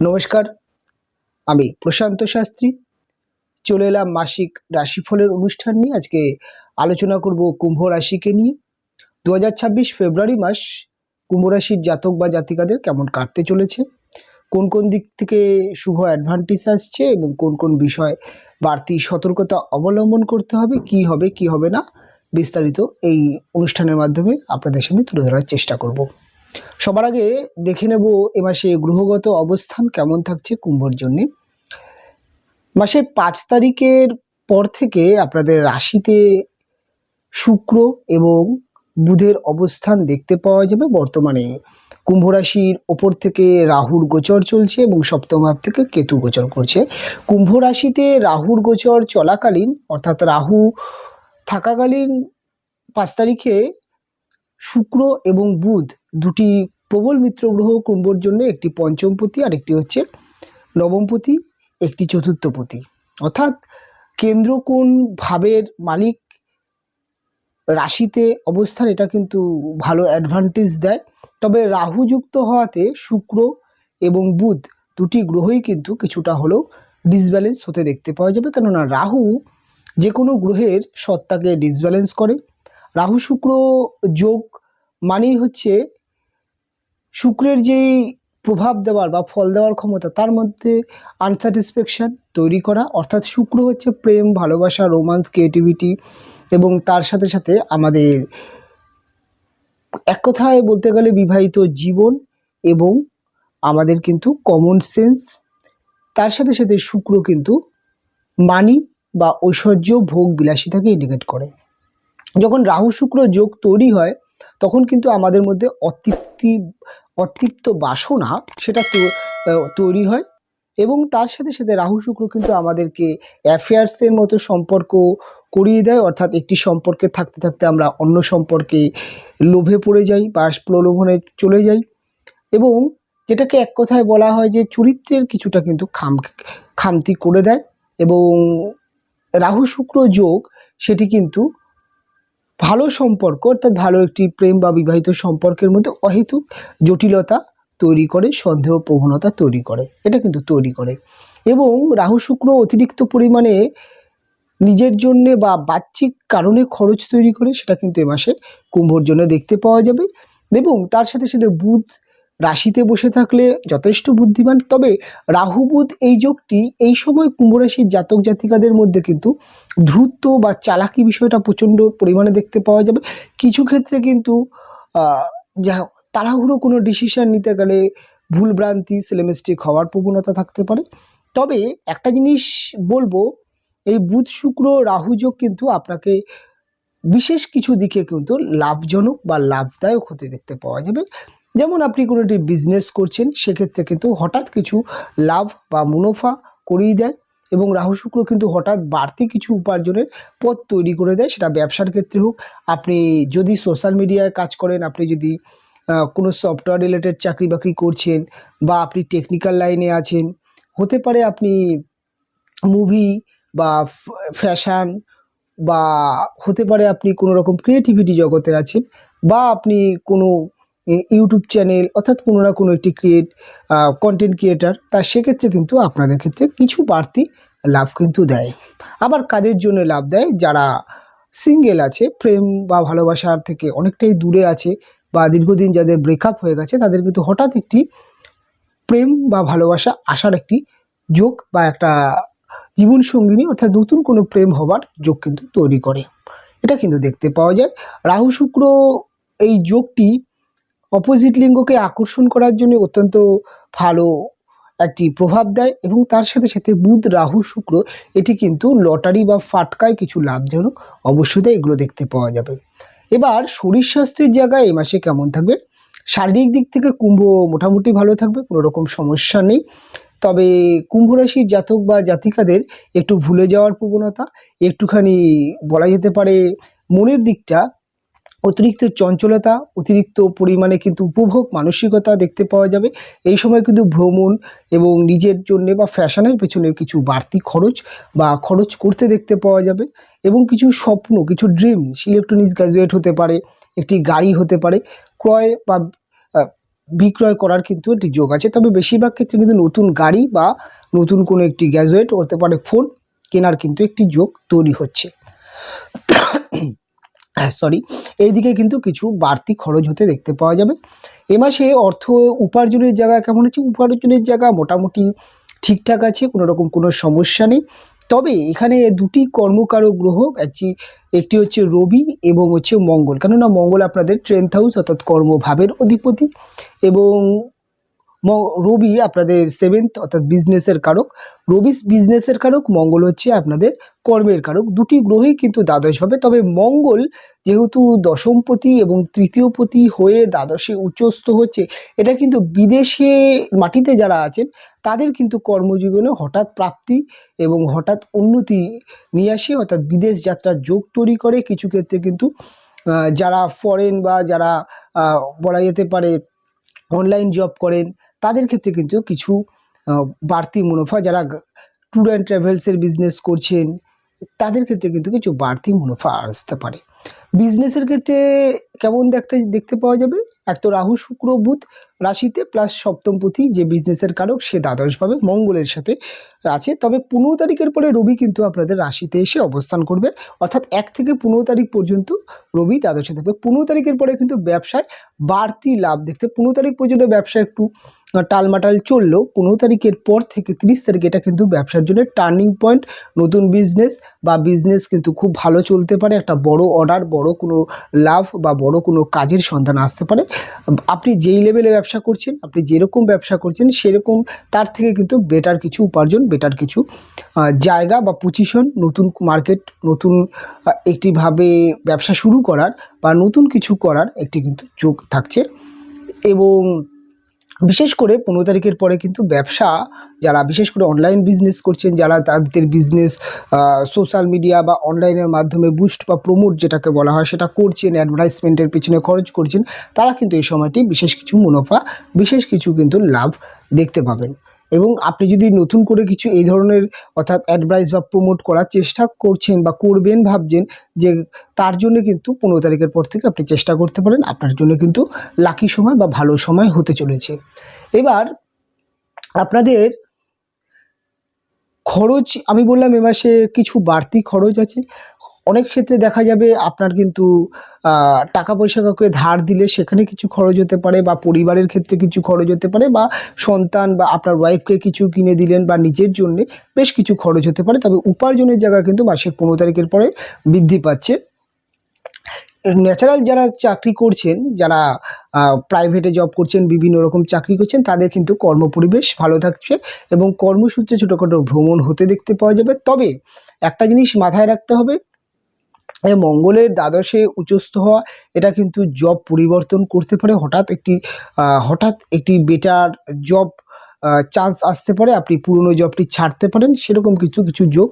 নমস্কার, আমি প্রশান্ত শাস্ত্রী চলে এলাম মাসিক রাশিফলের অনুষ্ঠান নিয়ে। আজকে আলোচনা করব কুম্ভ রাশিকে নিয়ে। 2026 ফেব্রুয়ারি মাস কুম্ভ রাশির জাতক বা জাতিকাদের কেমন কাটতে চলেছে, কোন কোন দিক থেকে শুভ অ্যাডভান্টেজ আসছে এবং কোন কোন বিষয় বাড়তি সতর্কতা অবলম্বন করতে হবে, কি হবে কি হবে না, বিস্তারিত এই অনুষ্ঠানের মাধ্যমে আপনাদের সামনে তুলে ধরার চেষ্টা করব। সবার আগে দেখে নেব এ মাসে গ্রহগত অবস্থান কেমন থাকছে কুম্ভর জন্য। মাসের 5 তারিখের পর থেকে আপনাদের রাশিতে শুক্র এবং বুধের অবস্থান দেখতে পাওয়া যাবে। বর্তমানে কুম্ভ রাশির ওপর থেকে রাহুর গোচর চলছে এবং সপ্তম ভাব থেকে কেতু গোচর করছে। কুম্ভ রাশিতে রাহুর গোচর চলাকালীন, অর্থাৎ রাহু থাকাকালীন 5 তারিখে শুক্র এবং বুধ দুটি প্রবল মিত্র গ্রহ কুম্ভর জন্য, একটি পঞ্চমপতি আর একটি হচ্ছে নবমপতি, একটি চতুর্থপতি। অর্থাৎ কেন্দ্র কোন ভাবের মালিক রাশিতে অবস্থান, এটা কিন্তু ভালো অ্যাডভান্টেজ দেয়। তবে রাহু যুক্ত হওয়াতে শুক্র এবং বুধ দুটি গ্রহই কিন্তু কিছুটা হলেও ডিসব্যালেন্স হতে দেখতে পাওয়া যাবে, কেননা রাহু যে কোনো গ্রহের সত্তাকে ডিসব্যালেন্স করে। রাহু শুক্র যোগ মানেই হচ্ছে শুক্রের যেই প্রভাব দেওয়ার বা ফল দেওয়ার ক্ষমতা, তার মধ্যে আনস্যাটিসফ্যাকশন তৈরি করা। অর্থাৎ শুক্র হচ্ছে প্রেম, ভালোবাসা, রোমান্স, ক্রিয়েটিভিটি এবং তার সাথে সাথে আমাদের এক কথায় বলতে গেলে বিবাহিত জীবন এবং আমাদের কিন্তু কমন সেন্স। তার সাথে সাথে শুক্র কিন্তু মানি বা ঐশ্বর্য, ভোগ, বিলাসিতাকে ইন্ডিকেট করে। যখন রাহু শুক্র যোগ তৈরি হয় তখন কিন্তু আমাদের মধ্যে অতৃপ্ত বাসনা সেটা তৈরি হয় এবং তার সাথে সাথে রাহু শুক্র কিন্তু আমাদেরকে অ্যাফেয়ার্সের মতো সম্পর্ক করিয়ে দেয়। অর্থাৎ একটি সম্পর্কে থাকতে থাকতে আমরা অন্য সম্পর্কে লোভে পড়ে যাই বা প্রলোভনে চলে যাই এবং যেটাকে এক কথায় বলা হয় যে চরিত্রের কিছুটা কিন্তু খামতি করে দেয়। এবং রাহু শুক্র যোগ সেটি কিন্তু ভালো সম্পর্ক, অর্থাৎ ভালো একটি প্রেম বা বিবাহিত সম্পর্কের মধ্যে অহেতুক জটিলতা তৈরি করে, সন্দেহ প্রবণতা তৈরি করে, এটা কিন্তু তৈরি করে। এবং রাহু শুক্র অতিরিক্ত পরিমাণে নিজের জন্যে বা বাহ্যিক কারণে খরচ তৈরি করে, সেটা কিন্তু এ মাসে কুম্ভর জন্য দেখতে পাওয়া যাবে। এবং তার সাথে সাথে বুধ রাশিতে বসে থাকলে যথেষ্ট বুদ্ধিমান। তবে রাহু বুধ এই যোগটি এই সময় কুম্ভ রাশির জাতক জাতিকাদের মধ্যে কিন্তু ধূর্ত বা চালাকি বিষয়টা প্রচণ্ড পরিমাণে দেখতে পাওয়া যাবে। কিছু ক্ষেত্রে কিন্তু যা তাড়াহুড়ো কোনো ডিসিশন নিতে গেলে ভুলভ্রান্তি, সিলেমিস্টিক হওয়ার প্রবণতা থাকতে পারে। তবে একটা জিনিস বলবো, এই বুধ শুক্র রাহু যোগ কিন্তু আপনাকে বিশেষ কিছু দিকে কিন্তু লাভজনক বা লাভদায়ক হতে দেখতে পাওয়া যাবে। যেমন আপনি কোনো একটি বিজনেস করছেন, সেক্ষেত্রে কিন্তু হঠাৎ কিছু লাভ বা মুনাফা করিয়ে দেয় এবং রাহু শুক্র কিন্তু হঠাৎ বাড়তি কিছু উপার্জনের পথ তৈরি করে দেয়। সেটা ব্যবসার ক্ষেত্রে হোক, আপনি যদি সোশ্যাল মিডিয়ায় কাজ করেন, আপনি যদি কোনো সফটওয়্যার রিলেটেড চাকরি বাকরি করছেন বা আপনি টেকনিক্যাল লাইনে আছেন, হতে পারে আপনি মুভি বা ফ্যাশন, বা হতে পারে আপনি কোনো রকম ক্রিয়েটিভিটি জগতে আছেন, বা আপনি কোনো ইউটিউব চ্যানেল, অর্থাৎ কোনো না কোনো একটি কন্টেন্ট ক্রিয়েটার, তা সেক্ষেত্রে কিন্তু আপনাদের ক্ষেত্রে কিছু বাড়তি লাভ কিন্তু দেয়। আবার কাদের জন্য লাভ দেয়, যারা সিঙ্গেল আছে, প্রেম বা ভালোবাসার থেকে অনেকটাই দূরে আছে বা দীর্ঘদিন যাদের ব্রেকআপ হয়ে গেছে, তাদের কিন্তু হঠাৎ একটি প্রেম বা ভালোবাসা আসার একটি যোগ বা একটা জীবন সঙ্গিনী, অর্থাৎ নতুন কোনো প্রেম হবার যোগ কিন্তু তৈরি করে, এটা কিন্তু দেখতে পাওয়া যায়। রাহু শুক্র এই যোগটি অপোজিট লিঙ্গকে আকর্ষণ করার জন্য অত্যন্ত ভালো একটি প্রভাব দেয় এবং তার সাথে সাথে বুধ রাহু শুক্র এটি কিন্তু লটারি বা ফাটকায় কিছু লাভজনক অবশ্যই দেয়, এগুলো দেখতে পাওয়া যাবে। এবার শরীর স্বাস্থ্যের জায়গায় এ মাসে কেমন থাকবে? শারীরিক দিক থেকে কুম্ভ মোটামুটি ভালো থাকবে, কোনো রকম সমস্যা নেই। তবে কুম্ভ রাশির জাতক বা জাতিকাদের একটু ভুলে যাওয়ার প্রবণতা, একটুখানি বলা যেতে পারে মনের দিকটা অতিরিক্ত চঞ্চলতা, অতিরিক্ত পরিমাণে কিন্তু উপভোগ মানসিকতা দেখতে পাওয়া যাবে। এই সময় কিন্তু ভ্রমণ এবং নিজের জন্যে বা ফ্যাশনের পেছনে কিছু বাড়তি খরচ করতে দেখতে পাওয়া যাবে এবং কিছু স্বপ্ন, কিছু ড্রিম, ইলেকট্রনিক্স গ্যাজেট হতে পারে, একটি গাড়ি হতে পারে ক্রয় বা বিক্রয় করার কিন্তু একটি যোগ আছে। তবে বেশিরভাগ ক্ষেত্রে কিন্তু নতুন গাড়ি বা নতুন কোনো একটি গ্যাজেট হতে পারে ফোন কেনার কিন্তু একটি যোগ তৈরি হচ্ছে। সরি, এইদিকে কিন্তু কিছু বাড়তি খরচ হতে দেখতে পাওয়া যাবে। এ মাসে অর্থ উপার্জনের জায়গা কেমন হচ্ছে? উপার্জনের জায়গা মোটামুটি ঠিকঠাক আছে, কোনো রকম কোনো সমস্যা নেই। তবে এখানে দুটি কর্মকারক গ্রহ একটি হচ্ছে রবি এবং হচ্ছে মঙ্গল, কেননা মঙ্গল আপনাদের 10th হাউস অর্থাৎ কর্মভাবের অধিপতি এবং রবি আপনাদের 7th অর্থাৎ বিজনেসের কারক। রবি বিজনেসের কারক, মঙ্গল হচ্ছে আপনাদের কর্মের কারক। দুটি গ্রহই কিন্তু দ্বাদশভাবে। তবে মঙ্গল যেহেতু দশমপতি এবং তৃতীয়পতি হয়ে দ্বাদশে উচ্চস্থ হচ্ছে, এটা কিন্তু বিদেশে মাটিতে যারা আছেন তাদের কিন্তু কর্মজীবনে হঠাৎ প্রাপ্তি এবং হঠাৎ উন্নতি নিয়ে আসে, অর্থাৎ বিদেশ যাত্রার যোগ তৈরি করে। কিছু ক্ষেত্রে কিন্তু যারা ফরেন বা যারা বলা যেতে পারে অনলাইন জব করেন তাদের ক্ষেত্রে কিন্তু কিছু বাড়তি মুনাফা, যারা ট্যুর অ্যান্ড ট্রাভেলসের বিজনেস করছেন তাদের ক্ষেত্রে কিন্তু কিছু বাড়তি মুনাফা আসতে পারে। বিজনেসের ক্ষেত্রে কেমন দেখতে পাওয়া যাবে? এক তো রাহু শুক্র বুধ রাশিতে, প্লাস সপ্তমপতি যে বিজনেসের কারক সে দ্বাদশভাবে মঙ্গলের সাথে আছে। তবে 15 তারিখের পরে রবি কিন্তু আপনাদের রাশিতে এসে অবস্থান করবে, অর্থাৎ 1 থেকে 15 তারিখ পর্যন্ত রবি দ্বাদশে থাকবে। 15 তারিখের পরে কিন্তু ব্যবসায় বাড়তি লাভ দেখতে, 15 তারিখ পর্যন্ত ব্যবসা একটু টালমাটাল চললেও 15 তারিখের পর থেকে 30 তারিখ এটা কিন্তু ব্যবসার জন্য টার্নিং পয়েন্ট। নতুন বিজনেস কিন্তু খুব ভালো চলতে পারে, একটা বড় অর্ডার, বড় কোনো লাভ বা বড় কোনো কাজের সন্ধান আসতে পারে। আপনি যেই লেভেলে ব্যবসা করছেন, আপনি যেরকম ব্যবসা করছেন সেরকম তার থেকে কিন্তু বেটার কিছু উপার্জন, বেটার কিছু জায়গা বা পজিশন, নতুন মার্কেট, নতুন একটিভাবে ব্যবসা শুরু করার বা নতুন কিছু করার একটি কিন্তু যোগ থাকছে। এবং বিশেষ করে 15 তারিখের পরে কিন্তু ব্যবসা, যারা বিশেষ করে অনলাইন বিজনেস করছেন, যারা তাদের বিজনেস সোশ্যাল মিডিয়া বা অনলাইনের মাধ্যমে বুস্ট বা প্রমোট যেটাকে বলা হয় সেটা করছেন, অ্যাডভার্টাইজমেন্টের পিছনে খরচ করছেন, তারা কিন্তু এই সময়টি বিশেষ কিছু মুনাফা, বিশেষ কিছু কিন্তু লাভ দেখতে পাবেন। এবং আপনি যদি নতুন করে কিছু এই ধরনের অর্থাৎ অ্যাডভার্টাইজ বা প্রমোট করার চেষ্টা করছেন বা করবেন ভাবছেন, যে তার জন্য কিন্তু 15 তারিখের পর থেকে আপনি চেষ্টা করতে পারেন, আপনার জন্য কিন্তু লাকি সময় বা ভালো সময় হতে চলেছে। এবার আপনাদের খরচ আমি বললাম এ মাসে কিছু বাড়তি খরচ আছে। অনেক ক্ষেত্রে দেখা যাবে আপনার কিন্তু টাকা পয়সা কাউকে ধার দিলে সেখানে কিছু খরচ হতে পারে, বা পরিবারের ক্ষেত্রে কিছু খরচ হতে পারে, বা সন্তান বা আপনার ওয়াইফকে কিছু কিনে দিলেন, বা নিজের জন্যে বেশ কিছু খরচ হতে পারে। তবে উপার্জনের জায়গা কিন্তু মাসের 15 তারিখের পরে বৃদ্ধি পাচ্ছে। ন্যাচারাল যারা চাকরি করছেন, যারা প্রাইভেটে জব করছেন, বিভিন্ন রকম চাকরি করছেন, তাদের কিন্তু কর্মপরিবেশ ভালো থাকছে এবং কর্মসূত্রে ছোটোখাটো ভ্রমণ হতে দেখতে পাওয়া যাবে। তবে একটা জিনিস মাথায় রাখতে হবে, মঙ্গলের দ্বাদশে উচ্চস্থ হওয়া এটা কিন্তু জব পরিবর্তন করতে পারে, হঠাৎ একটি বেটার জব চান্স আসতে পারে, আপনি পুরনো জবটি ছাড়তে পারেন, সেরকম কিছু যোগ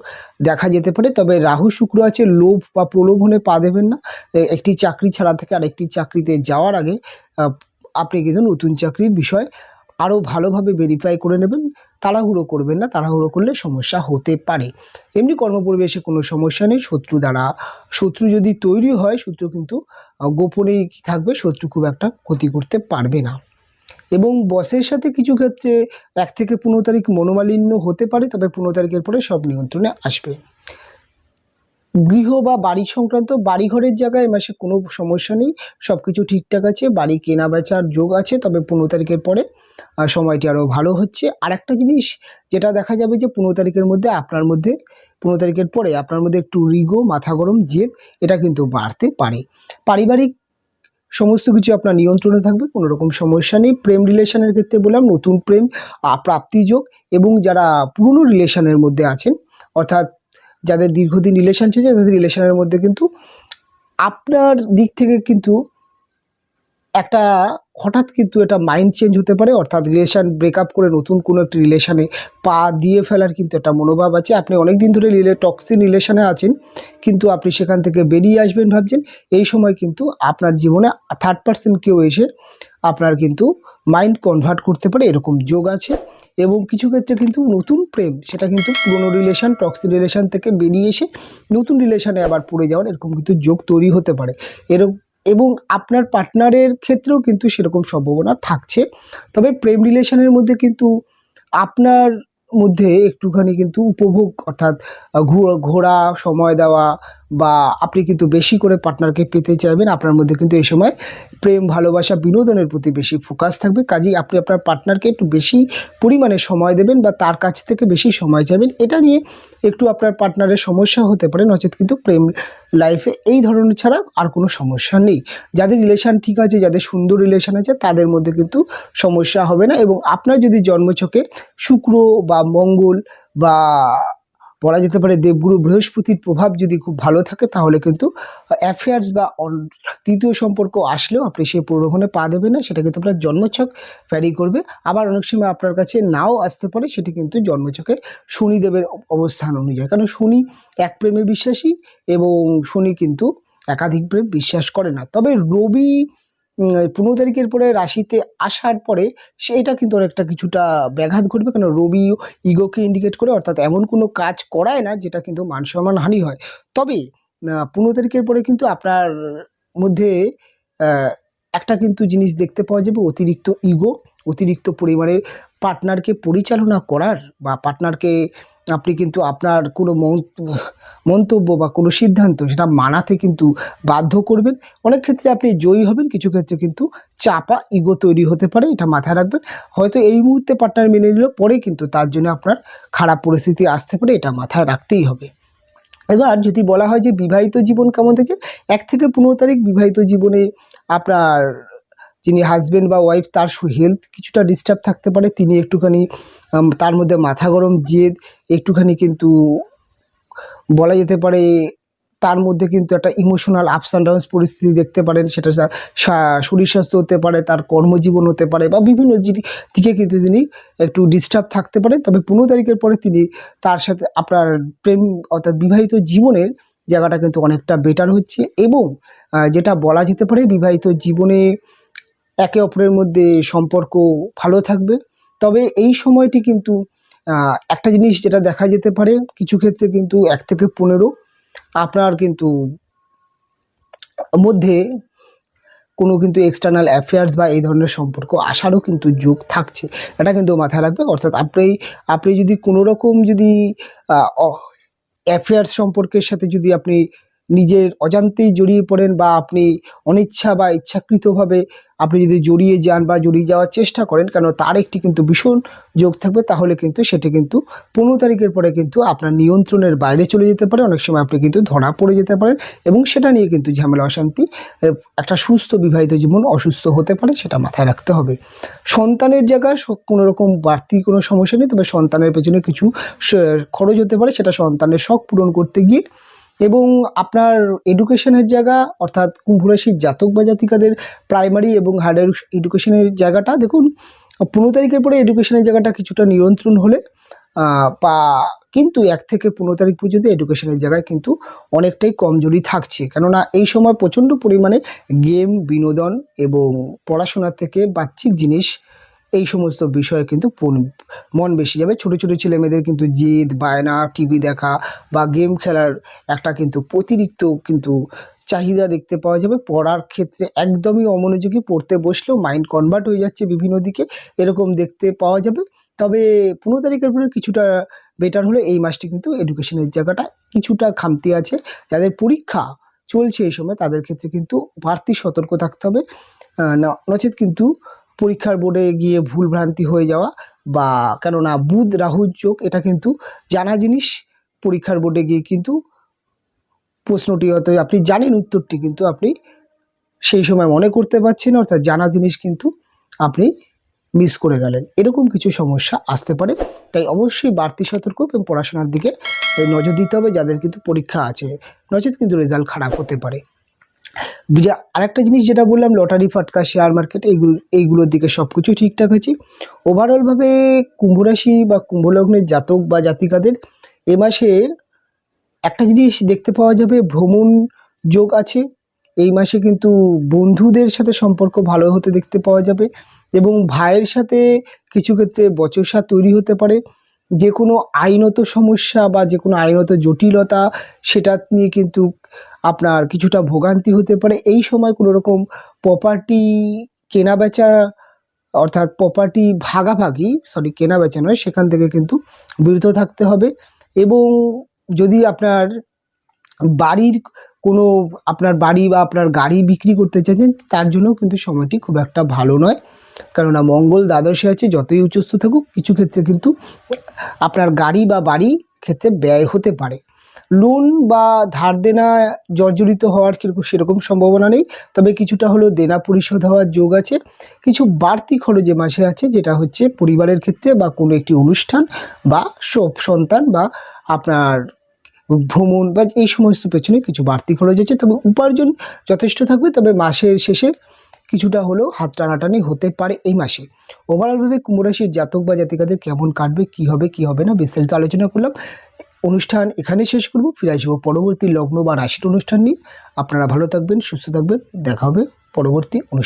দেখা যেতে পারে। তবে রাহু শুক্র আছে, লোভ বা প্রলোভনে পা দেবেন না। একটি চাকরি ছাড়া থেকে আরেকটি চাকরিতে যাওয়ার আগে আপনি কিন্তু নতুন চাকরির বিষয় আরও ভালোভাবে ভেরিফাই করে নেবেন। তাড়াহুড়ো করবেন না, তাড়াহুড়ো করলে সমস্যা হতে পারে। এমনি কর্মপরিবেশে কোনো সমস্যা নেই। শত্রু যদি তৈরি হয়, শত্রু কিন্তু গোপনেই থাকবে, শত্রু খুব একটা ক্ষতি করতে পারবে না। এবং বসের সাথে কিছু ক্ষেত্রে 1 থেকে 15 তারিখ মনোমালিন্য হতে পারে, তবে 15 তারিখের পরে সব নিয়ন্ত্রণে আসবে। গৃহ বা বাড়ি সংক্রান্ত বাড়িঘরের জায়গায় মাসে কোনো সমস্যা নেই, সব কিছু ঠিকঠাক আছে, বাড়ি কেনা বেচার যোগ আছে। তবে 15 তারিখের পরে সময়টি আরও ভালো হচ্ছে। আর একটা জিনিস যেটা দেখা যাবে যে 15 তারিখের মধ্যে 15 তারিখের পরে আপনার মধ্যে একটু রিগো, মাথা গরম, জেদ এটা কিন্তু বাড়তে পারে। পারিবারিক সমস্ত কিছু আপনার নিয়ন্ত্রণে থাকবে, কোনো রকম সমস্যা নেই। প্রেম রিলেশনের ক্ষেত্রে বললাম নতুন প্রেম প্রাপ্তিযোগ, এবং যারা পুরনো রিলেশনের মধ্যে আছেন, অর্থাৎ যাদের দীর্ঘদিন রিলেশন চলছে, তাদের রিলেশনের মধ্যে কিন্তু আপনার দিক থেকে কিন্তু একটা হঠাৎ কিন্তু এটা মাইন্ড চেঞ্জ হতে পারে, অর্থাৎ রিলেশন ব্রেকআপ করে নতুন কোনো একটি রিলেশনে পা দিয়ে ফেলার কিন্তু একটা মনোভাব আছে। আপনি অনেক দিন ধরে টক্সিক রিলেশনে আছেন, কিন্তু আপনি সেখান থেকে বেরিয়ে আসবেন ভাবছেন। এই সময় কিন্তু আপনার জীবনে থার্ড পার্সন কেউ এসে আপনার কিন্তু মাইন্ড কনভার্ট করতে পারে, এরকম যোগ আছে। এবং কিছু ক্ষেত্রে কিন্তু নতুন প্রেম, সেটা কিন্তু পুরনো রিলেশন, টক্সিক রিলেশন থেকে বেরিয়ে এসে নতুন রিলেশনে আবার পড়ে যাওয়ার এরকম কিন্তু যোগ তৈরি হতে পারে। এবং আপনার পার্টনারের ক্ষেত্রেও কিন্তু সেরকম সম্ভাবনা থাকছে। তবে প্রেম রিলেশনের মধ্যে কিন্তু আপনার মধ্যে একটুখানি কিন্তু উপভোগ অর্থাৎ ঘোরা, সময় দেওয়া বা আপনি কিন্তু বেশি করে পার্টনারকে পেতে চাইবেন। আপনার মধ্যে কিন্তু এই সময় প্রেম, ভালোবাসা, বিনোদনের প্রতি বেশি ফোকাস থাকবে। কাজেই আপনি আপনার পার্টনারকে একটু বেশি পরিমাণে সময় দেবেন বা তার কাছ থেকে বেশি সময় চাইবেন। এটা নিয়ে একটু আপনার পার্টনারের সমস্যা হতে পারে, নচেৎ কিন্তু প্রেম লাইফে এই ধরনের ছাড়া আর কোনো সমস্যা নেই। যাদের রিলেশান ঠিক আছে, যাদের সুন্দর রিলেশান আছে, তাদের মধ্যে কিন্তু সমস্যা হবে না। এবং আপনার যদি জন্মছকে শুক্র বা মঙ্গল বা বলা যেতে পারে দেবগুরু বৃহস্পতির প্রভাব যদি খুব ভালো থাকে, তাহলে কিন্তু অ্যাফেয়ার্স বা তৃতীয় সম্পর্ক আসলেও আপনি সেই প্রলোভনে পা দেবেন না। সেটা কিন্তু আপনার জন্মছক ভ্যারি করবে। আবার অনেক সময় আপনার কাছে নাও আসতে পারে, সেটি কিন্তু জন্মছকে শনিদেবের অবস্থান অনুযায়ী। কারণ শনি এক প্রেমে বিশ্বাসী এবং শনি কিন্তু একাধিক প্রেম বিশ্বাস করে না। তবে রবি 15 তারিখের পরে রাশিতে আসার পরে সেইটা কিন্তু অনেকটা কিছুটা ব্যাঘাত ঘটবে। কারণ রবি ইগোকে ইন্ডিকেট করে, অর্থাৎ এমন কোনো কাজ করায় না যেটা কিন্তু মান সম্মান হানি হয়। তবে 15 তারিখের পরে কিন্তু আপনার মধ্যে একটা কিন্তু জিনিস দেখতে পাওয়া যাবে, অতিরিক্ত ইগো, অতিরিক্ত পরিমাণে পার্টনারকে পরিচালনা করার বা পার্টনারকে আপনি কিন্তু আপনার কোনো মন্তব্য বা কোনো সিদ্ধান্ত সেটা মানাতে কিন্তু বাধ্য করবেন। অনেক ক্ষেত্রে আপনি জয়ী হবেন, কিছু ক্ষেত্রে কিন্তু চাপা ইগো তৈরি হতে পারে, এটা মাথায় রাখবেন। হয়তো এই মুহূর্তে পার্টনার মেনে নিল, পরে কিন্তু তার জন্য আপনার খারাপ পরিস্থিতি আসতে পারে, এটা মাথায় রাখতেই হবে। এবার যদি বলা হয় যে বিবাহিত জীবন কেমন থেকে, 1 থেকে 15 তারিখ বিবাহিত জীবনে আপনার যিনি হাজব্যান্ড বা ওয়াইফ, তার হেলথ কিছুটা ডিস্টার্ব থাকতে পারে। তিনি একটুখানি তার মধ্যে মাথা গরম, জেদ, একটুখানি কিন্তু বলা যেতে পারে তার মধ্যে কিন্তু একটা ইমোশনাল আপস অ্যান্ড ডাউনস পরিস্থিতি দেখতে পারেন। সেটা শরীর স্বাস্থ্য হতে পারে, তার কর্মজীবন হতে পারে বা বিভিন্ন দিকে কিন্তু তিনি একটু ডিস্টার্ব থাকতে পারেন। তবে 15 তারিখের পরে তিনি তার সাথে আপনার প্রেম অর্থাৎ বিবাহিত জীবনের জায়গাটা কিন্তু অনেকটা বেটার হচ্ছে। এবং যেটা বলা যেতে পারে বিবাহিত জীবনে একে অপরের মধ্যে সম্পর্ক ভালো থাকবে। তবে এই সময়টি কিন্তু একটা জিনিস যেটা দেখা যেতে পারে, কিছু ক্ষেত্রে কিন্তু 1 থেকে 15 আপনার কিন্তু মধ্যে কোনো কিন্তু এক্সটার্নাল অ্যাফেয়ার্স বা এই ধরনের সম্পর্ক আসারও কিন্তু যোগ থাকছে, এটা কিন্তু মাথায় রাখবে। অর্থাৎ আপনি যদি কোনো রকম যদি অ্যাফেয়ার্স সম্পর্কের সাথে যদি আপনি নিজের অজান্তেই জড়িয়ে পড়েন বা আপনি অনিচ্ছা বা ইচ্ছাকৃতভাবে আপনি যদি জড়িয়ে যান বা জড়িয়ে যাওয়ার চেষ্টা করেন, কেন তার একটি কিন্তু ভীষণ যোগ থাকবে, তাহলে কিন্তু সেটা কিন্তু 15 তারিখের পরে কিন্তু আপনার নিয়ন্ত্রণের বাইরে চলে যেতে পারে। অনেক সময় আপনি কিন্তু ধরা পড়ে যেতে পারেন এবং সেটা নিয়ে কিন্তু ঝামেলা অশান্তি, একটা সুস্থ বিবাহিত জীবন অসুস্থ হতে পারে, সেটা মাথায় রাখতে হবে। সন্তানের জায়গায় কোনো রকম বাড়তি কোনো সমস্যা নেই, তবে সন্তানের পেছনে কিছু খরচ হতে পারে, সেটা সন্তানের শখ পূরণ করতে গিয়ে। এবং আপনার এডুকেশনের জায়গা অর্থাৎ কুম্ভ রাশির জাতক বা জাতিকাদের প্রাইমারি এবং হায়ার এডুকেশনের জায়গাটা দেখুন, 15 তারিখের পরে এডুকেশনের জায়গাটা কিছুটা নিয়ন্ত্রণ হলে বা কিন্তু 1 থেকে 15 তারিখ পর্যন্ত এডুকেশনের জায়গায় কিন্তু অনেকটাই কমজোরি থাকছে। কেননা এই সময় প্রচণ্ড পরিমাণে গেম, বিনোদন এবং পড়াশোনার থেকে বাহ্যিক জিনিস, এই সমস্ত বিষয়ে কিন্তু মন বেশি যাবে। ছোটো ছোটো ছেলেমেয়েদের কিন্তু জেদ, বায়না, টিভি দেখা বা গেম খেলার একটা কিন্তু অতিরিক্ত কিন্তু চাহিদা দেখতে পাওয়া যাবে। পড়ার ক্ষেত্রে একদমই অমনোযোগী, পড়তে বসলেও মাইন্ড কনভার্ট হয়ে যাচ্ছে বিভিন্ন দিকে, এরকম দেখতে পাওয়া যাবে। তবে 15 তারিখের পরে কিছুটা বেটার হলে এই মাসটি কিন্তু এডুকেশনের জায়গাটা কিছুটা খামতি আছে। যাদের পরীক্ষা চলছে এই সময়, তাদের ক্ষেত্রে কিন্তু বাড়তি সতর্ক থাকতে হবে, নচেৎ কিন্তু পরীক্ষার বোর্ডে গিয়ে ভুলভ্রান্তি হয়ে যাওয়া বা কেননা বুধ রাহুর যোগ, এটা কিন্তু জানা জিনিস। পরীক্ষার বোর্ডে গিয়ে কিন্তু প্রশ্নটি হয়তো আপনি জানেন উত্তরটি, কিন্তু আপনি সেই সময় মনে করতে পারছেন না, অর্থাৎ জানা জিনিস কিন্তু আপনি মিস করে গেলেন, এরকম কিছু সমস্যা আসতে পারে। তাই অবশ্যই বাড়তি সতর্ক এবং পড়াশোনার দিকে নজর দিতে হবে যাদের কিন্তু পরীক্ষা আছে, নচেৎ কিন্তু রেজাল্ট খারাপ হতে পারে। আরেকটা জিনিস যেটা বললাম, লটারি, ফাটকা, শেয়ার মার্কেট, এইগুলোর দিকে সব কিছু ঠিকঠাক আছে। ওভারঅলভাবে কুম্ভ রাশি বা কুম্ভ লগ্নের জাতক বা জাতিকাদের এ মাসে একটা জিনিস দেখতে পাওয়া যাবে, ভ্রমণ যোগ আছে। এই মাসে কিন্তু বন্ধুদের সাথে সম্পর্ক ভালো হতে দেখতে পাওয়া যাবে এবং ভাইয়ের সাথে কিছু ক্ষেত্রে বচসা তৈরি হতে পারে। যে কোনো আইনত সমস্যা বা যে কোনো আইনত জটিলতা, সেটা নিয়ে কিন্তু আপনার কিছুটা ভোগান্তি হতে পারে। এই সময় কোনো রকম প্রপার্টি কেনাবেচা অর্থাৎ প্রপার্টি ভাগাভাগি কেনাবেচা নয়, সেখান থেকে কিন্তু বিরত থাকতে হবে। এবং যদি আপনার বাড়ির কোনো আপনার বাড়ি বা আপনার গাড়ি বিক্রি করতে চাইছেন, তার জন্য কিন্তু সময়টি খুব একটা ভালো নয়, কেননা মঙ্গল দ্বাদশে আছে। যতই উচ্চস্থ থাকুক, কিছু ক্ষেত্রে কিন্তু আপনার গাড়ি বা বাড়ি ক্ষেত্রে ব্যয় হতে পারে। লোন বা ধার দেনা জর্জরিত হওয়ার সেরকম সম্ভাবনা নেই, তবে কিছুটা হলেও দেনা পরিশোধ হওয়ার যোগ আছে। কিছু বাড়তি খরচ যে মাসে আছে, যেটা হচ্ছে পরিবারের ক্ষেত্রে বা কোনো একটি অনুষ্ঠান বা সন্তান বা আপনার ভ্রমণ বা এই সমস্ত পেছনে কিছু বাড়তি খরচ আছে। তবে উপার্জন যথেষ্ট থাকবে, তবে মাসের শেষে কিছুটা হলেও হাত টানাটানি হতে পারে এই মাসে। ওভারঅলভাবে কুম্ভ রাশির জাতক বা জাতিকাদের কেমন কাটবে, কী হবে কী হবে না, বিস্তারিত আলোচনা করলাম। অনুষ্ঠান এখানে শেষ করব, ফিরে আসবো পরবর্তী লগ্ন বা রাশির অনুষ্ঠান নিয়ে। আপনারা ভালো থাকবেন, সুস্থ থাকবেন, দেখা হবে পরবর্তী অনুষ্ঠান।